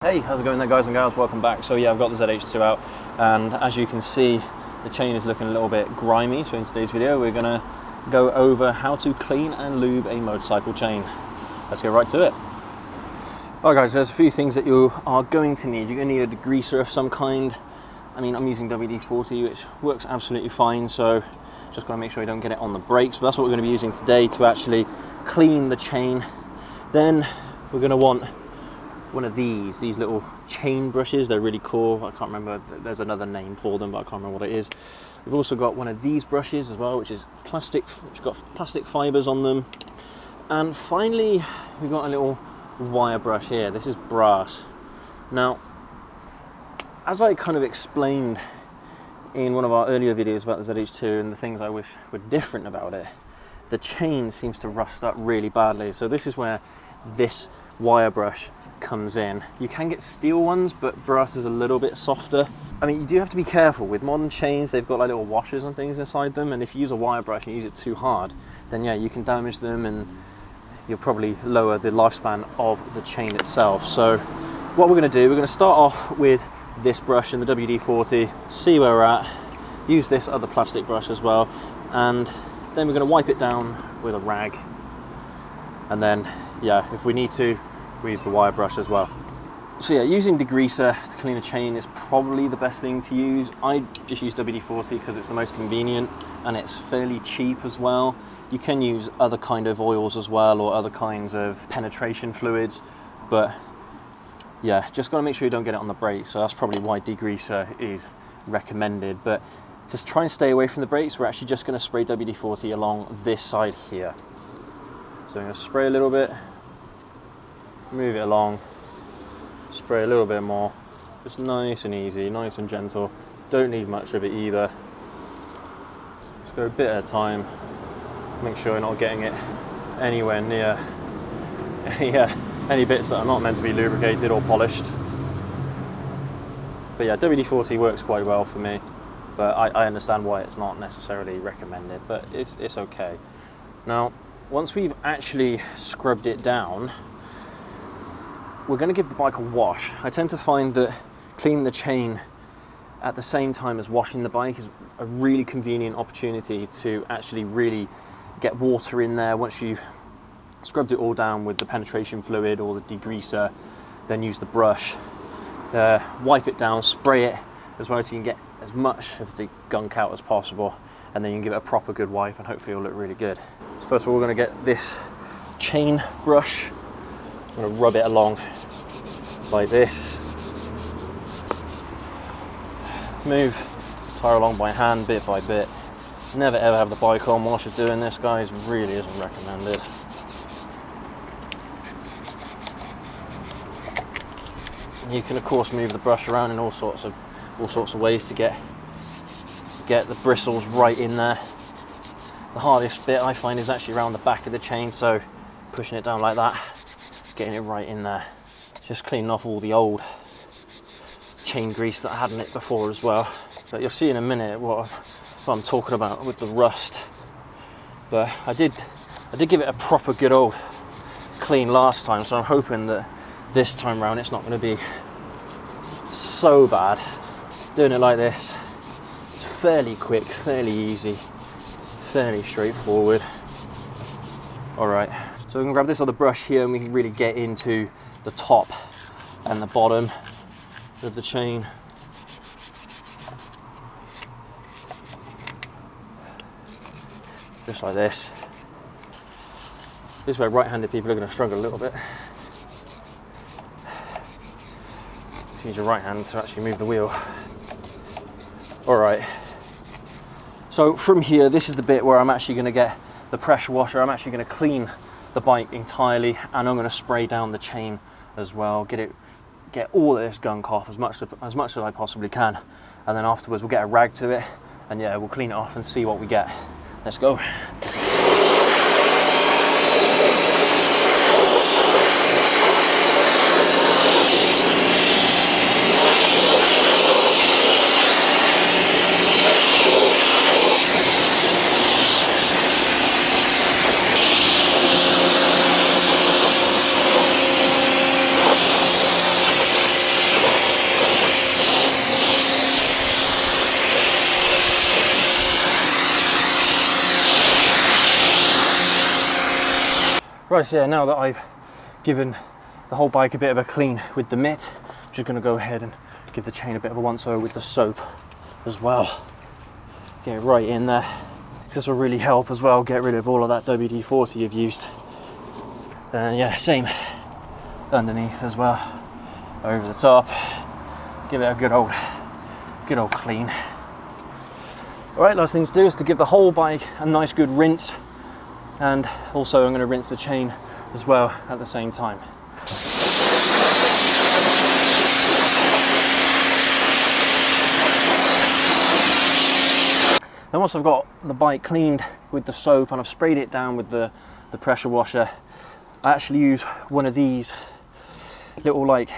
Hey, how's it going there, guys and gals? Welcome back. So yeah, I've got the ZH2 out, and as you can see, the chain is looking a little bit grimy. So in today's video, we're gonna go over how to clean and lube a motorcycle chain. Let's get right to it. All right, guys, there's a few things that you are going to need. You're gonna need a degreaser of some kind. I mean, I'm using WD-40, which works absolutely fine. So just gotta make sure you don't get it on the brakes. But that's what we're gonna be using today to actually clean the chain. Then we're gonna want one of these little chain brushes. They're really cool. I can't remember, there's another name for them, but I can't remember what it is. We've also got one of these brushes as well, which is plastic, which got plastic fibers on them. And finally, we've got a little wire brush here. This is brass. Now, as I kind of explained in one of our earlier videos about the ZH2 and the things I wish were different about it, the chain seems to rust up really badly. So this is where this wire brush comes in. You can get steel ones, but brass is a little bit softer. I mean, you do have to be careful with modern chains. They've got like little washers and things inside them, and if you use a wire brush and use it too hard, then yeah, you can damage them and you'll probably lower the lifespan of the chain itself. So what we're going to do, we're going to start off with this brush in the WD-40, see where we're at, use this other plastic brush as well, and then we're going to wipe it down with a rag, and then yeah, if we need to, we use the wire brush as well. So yeah, using degreaser to clean a chain is probably the best thing to use. I just use WD-40 because it's the most convenient and it's fairly cheap as well. You can use other kind of oils as well, or other kinds of penetration fluids, but yeah, just gotta make sure you don't get it on the brakes. So that's probably why degreaser is recommended. But just try and stay away from the brakes. We're actually just gonna spray WD-40 along this side here. So I'm gonna spray a little bit, move it along, spray a little bit more, just nice and easy, nice and gentle. Don't need much of it either. Just go a bit at a time. Make sure you're not getting it anywhere near any bits that are not meant to be lubricated or polished. But yeah, WD-40 works quite well for me, but I understand why it's not necessarily recommended, but it's okay. Now, once we've actually scrubbed it down, we're going to give the bike a wash. I tend to find that cleaning the chain at the same time as washing the bike is a really convenient opportunity to actually really get water in there. Once you've scrubbed it all down with the penetration fluid or the degreaser, then use the brush, wipe it down, spray it as well so you can get as much of the gunk out as possible, and then you can give it a proper good wipe and hopefully it'll look really good. So first of all, we're going to get this chain brush. I'm going to rub it along like this. Move the tire along by hand, bit by bit. Never ever have the bike on whilst you're doing this, guys. Really isn't recommended. You can of course move the brush around in all sorts of ways to get the bristles right in there. The hardest bit I find is actually around the back of the chain, so pushing it down like that, getting it right in there. Just cleaning off all the old chain grease that I had in it before as well. But you'll see in a minute what I'm talking about with the rust. But I did give it a proper good old clean last time, so I'm hoping that this time round it's not going to be so bad. Doing it like this, it's fairly quick, fairly easy, fairly straightforward. Alright, so we can grab this other brush here and we can really get into the top and the bottom of the chain. Just like this. This is where right-handed people are going to struggle a little bit. Use your right hand to actually move the wheel. Alright, so from here, this is the bit where I'm actually going to get the pressure washer. I'm actually going to clean the bike entirely, and I'm going to spray down the chain as well, get all of this gunk off as much as I possibly can, and then afterwards we'll get a rag to it, and yeah, we'll clean it off and see what we get. Let's go. Right, so yeah, now that I've given the whole bike a bit of a clean with the mitt, I'm just going to go ahead and give the chain a bit of a once over with the soap as well. Get it right in there. This will really help as well, get rid of all of that WD-40 you've used. And yeah, same underneath as well, over the top. Give it a good old clean. All right, last thing to do is to give the whole bike a nice good rinse, and also I'm going to rinse the chain as well at the same time. Then once I've got the bike cleaned with the soap and I've sprayed it down with the pressure washer, I actually use one of these little like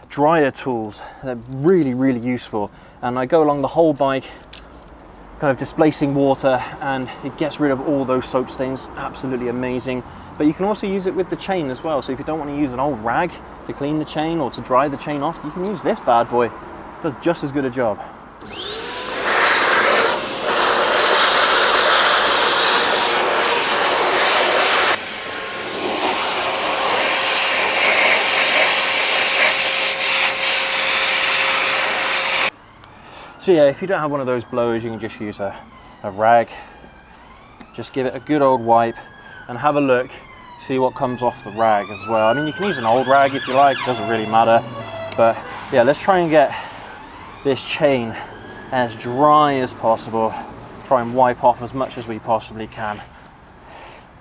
dryer tools. They're really, really useful. And I go along the whole bike, kind of displacing water, and it gets rid of all those soap stains. Absolutely amazing. But you can also use it with the chain as well. So if you don't want to use an old rag to clean the chain or to dry the chain off, you can use this bad boy. It does just as good a job. So yeah, if you don't have one of those blowers, you can just use a rag. Just give it a good old wipe and have a look, see what comes off the rag as well. I mean, you can use an old rag if you like, it doesn't really matter. But yeah, let's try and get this chain as dry as possible. Try and wipe off as much as we possibly can.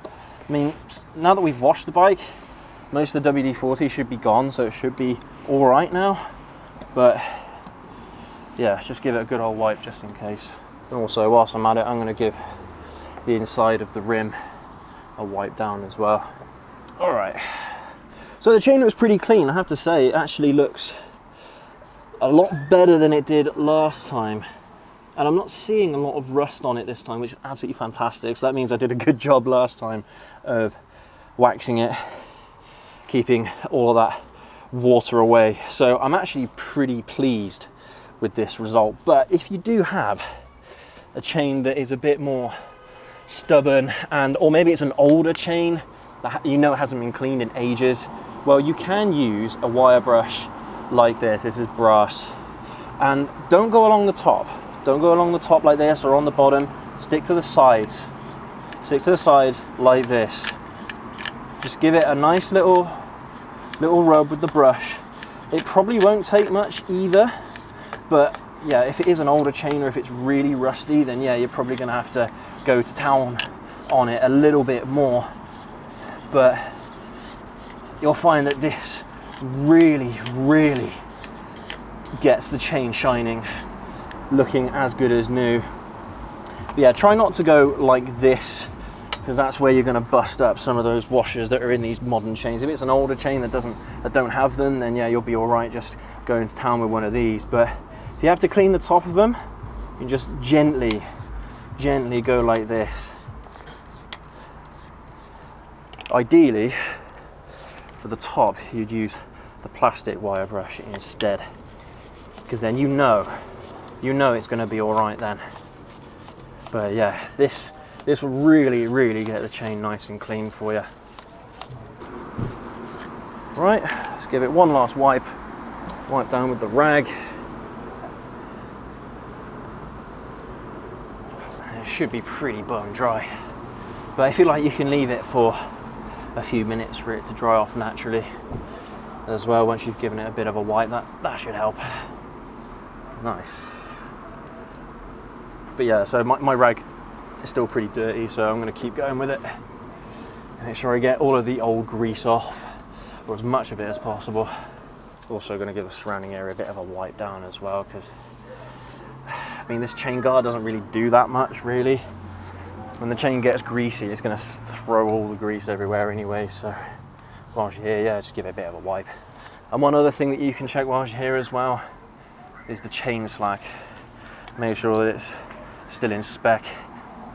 I mean, now that we've washed the bike, most of the WD-40 should be gone, so it should be all right now. But yeah, just give it a good old wipe just in case. And also, whilst I'm at it, I'm going to give the inside of the rim a wipe down as well. All right, so the chain looks pretty clean. I have to say, it actually looks a lot better than it did last time. And I'm not seeing a lot of rust on it this time, which is absolutely fantastic. So that means I did a good job last time of waxing it, keeping all of that water away. So I'm actually pretty pleased with this result. But if you do have a chain that is a bit more stubborn, or maybe it's an older chain that you know hasn't been cleaned in ages, well, you can use a wire brush like this. This is brass, and don't go along the top. Don't go along the top like this or on the bottom. Stick to the sides. Stick to the sides like this. Just give it a nice little rub with the brush. It probably won't take much either. But yeah, if it is an older chain or if it's really rusty, then yeah, you're probably going to have to go to town on it a little bit more. But you'll find that this really, really gets the chain shining, looking as good as new. But yeah, try not to go like this, because that's where you're going to bust up some of those washers that are in these modern chains. If it's an older chain that don't have them, then yeah, you'll be all right just going to town with one of these. But if you have to clean the top of them, you just gently go like this. Ideally, for the top, you'd use the plastic wire brush instead, because then you know it's going to be all right then. But yeah, this will really, really get the chain nice and clean for you. Right, let's give it one last wipe down with the rag. It should be pretty bone dry, but if you like, you can leave it for a few minutes for it to dry off naturally as well. Once you've given it a bit of a wipe, that should help. Nice. But yeah, so my rag is still pretty dirty, so I'm going to keep going with it. Make sure I get all of the old grease off, or as much of it as possible. Also going to give the surrounding area a bit of a wipe down as well, because I mean, this chain guard doesn't really do that much, really. When the chain gets greasy, it's going to throw all the grease everywhere anyway. So whilst you're here, yeah, just give it a bit of a wipe. And one other thing that you can check whilst you're here as well is the chain slack. Make sure that it's still in spec.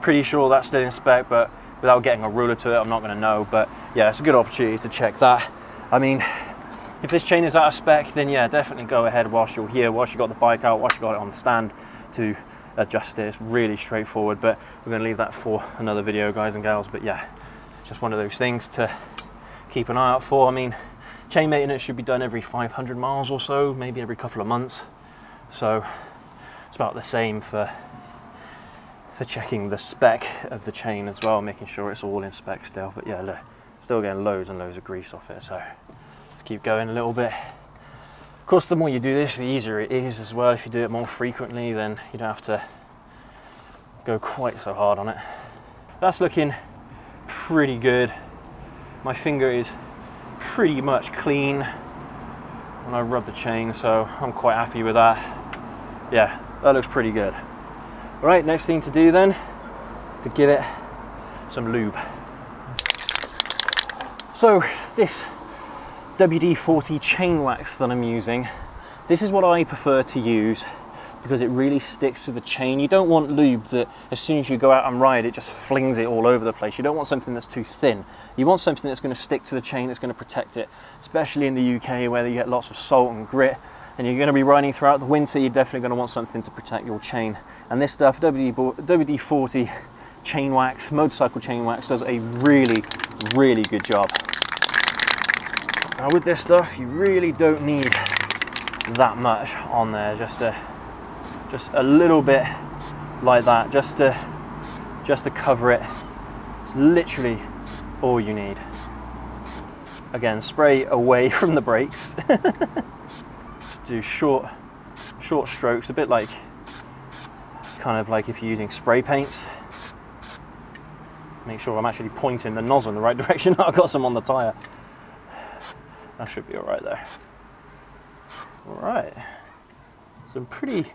Pretty sure that's still in spec, but without getting a ruler to it, I'm not going to know. But yeah, it's a good opportunity to check that. I mean, if this chain is out of spec, then yeah, definitely go ahead whilst you're here, whilst you got the bike out, whilst you got it on the stand, to adjust it. It's really straightforward, but we're going to leave that for another video, guys and gals. But yeah, just one of those things to keep an eye out for. I mean, chain maintenance should be done every 500 miles or so, maybe every couple of months. So it's about the same for checking the spec of the chain as well, making sure it's all in spec still. But yeah, look, still getting loads and loads of grease off it, so just keep going a little bit. Of course, the more you do this, the easier it is as well. If you do it more frequently, then you don't have to go quite so hard on it. That's looking pretty good. My finger is pretty much clean when I rub the chain, so I'm quite happy with that. Yeah, that looks pretty good. All right, next thing to do then is to give it some lube. So this WD-40 chain wax that I'm using, this is what I prefer to use because it really sticks to the chain. You don't want lube that as soon as you go out and ride, it just flings it all over the place. You don't want something that's too thin. You want something that's going to stick to the chain, that's going to protect it, especially in the UK where you get lots of salt and grit and you're going to be riding throughout the winter. You're definitely going to want something to protect your chain. And this stuff, WD-40 chain wax, motorcycle chain wax, does a really, really good job. Now with this stuff, you really don't need that much on there, just a little bit like that, just to cover it. It's literally all you need. Again, spray away from the brakes. Do short strokes, a bit like, kind of like if you're using spray paints. Make sure I'm actually pointing the nozzle in the right direction. I've got some on the tyre. That should be all right there. All right, some pretty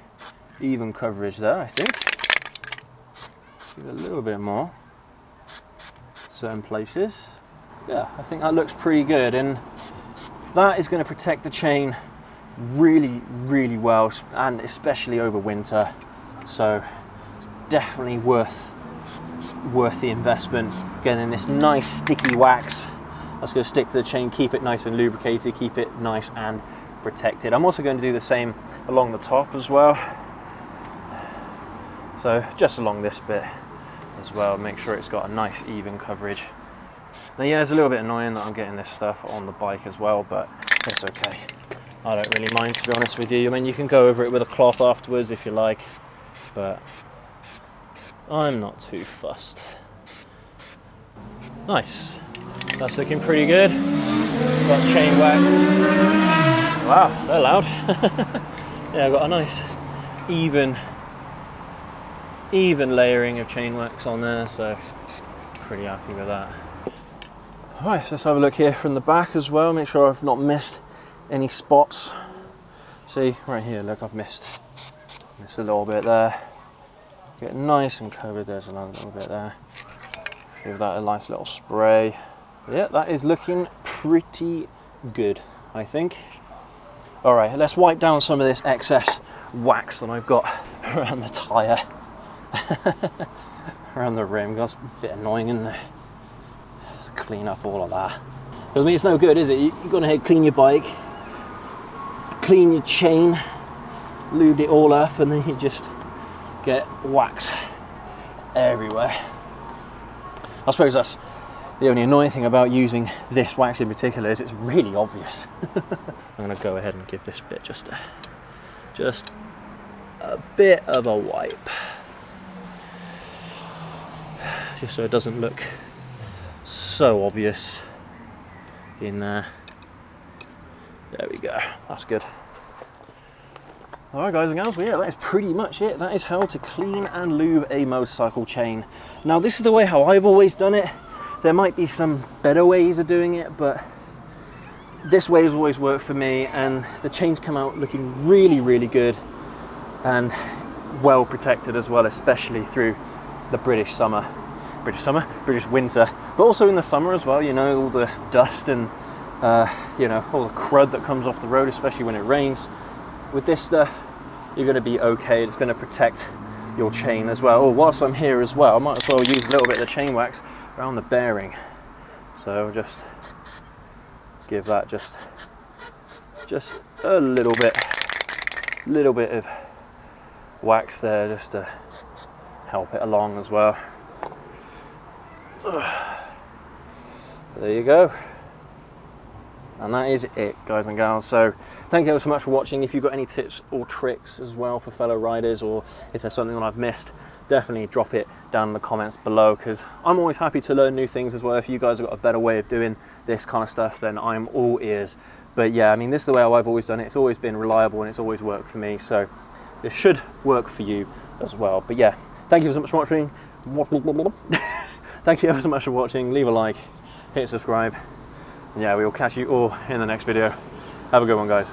even coverage there, I think. Give it a little bit more, certain places. Yeah, I think that looks pretty good, and that is going to protect the chain really, really well, and especially over winter. So it's definitely worth the investment, getting this nice sticky wax that's going to stick to the chain, keep it nice and lubricated, keep it nice and protected. I'm also going to do the same along the top as well, so just along this bit as well, make sure it's got a nice even coverage. Now yeah, it's a little bit annoying that I'm getting this stuff on the bike as well, but it's okay. I don't really mind, to be honest with you. I mean, you can go over it with a cloth afterwards if you like, but I'm not too fussed. Nice. That's looking pretty good. Got chain wax. Wow, they're loud. Yeah, I've got a nice even layering of chain wax on there, so pretty happy with that. Alright, so let's have a look here from the back as well, make sure I've not missed any spots. See, right here, look, I've missed a little bit there. Get nice and covered, there's another little bit there. Give that a nice little spray. Yeah, that is looking pretty good, I think. All right, let's wipe down some of this excess wax that I've got around the tyre, around the rim. That's a bit annoying, isn't it? Let's clean up all of that. Because I mean, it's no good, is it? You've got to clean your bike, clean your chain, lube it all up, and then you just get wax everywhere. I suppose that's the only annoying thing about using this wax in particular, is it's really obvious. I'm going to go ahead and give this bit just a bit of a wipe, just so it doesn't look so obvious in there. There we go, that's good. Alright guys and gals, well yeah, that is pretty much it. That is how to clean and lube a motorcycle chain. Now this is the way how I've always done it. There might be some better ways of doing it, but this way has always worked for me, and the chains come out looking really, really good and well protected as well, especially through the British winter, but also in the summer as well, you know, all the dust and you know, all the crud that comes off the road, especially when it rains. With this stuff, you're going to be okay. It's going to protect your chain as well. Oh, whilst I'm here as well, I might as well use a little bit of the chain wax around the bearing. So just give that just a little bit of wax there, just to help it along as well. there you go. And that is it, guys and gals. So thank you ever so much for watching. If you've got any tips or tricks as well for fellow riders, or if there's something that I've missed, definitely drop it down in the comments below, because I'm always happy to learn new things as well. If you guys have got a better way of doing this kind of stuff, then I'm all ears. But yeah, I mean, this is the way I've always done it. It's always been reliable and it's always worked for me. So this should work for you as well. But yeah, thank you so much for watching. Thank you ever so much for watching. Leave a like, hit subscribe. Yeah, we will catch you all in the next video. Have a good one, guys.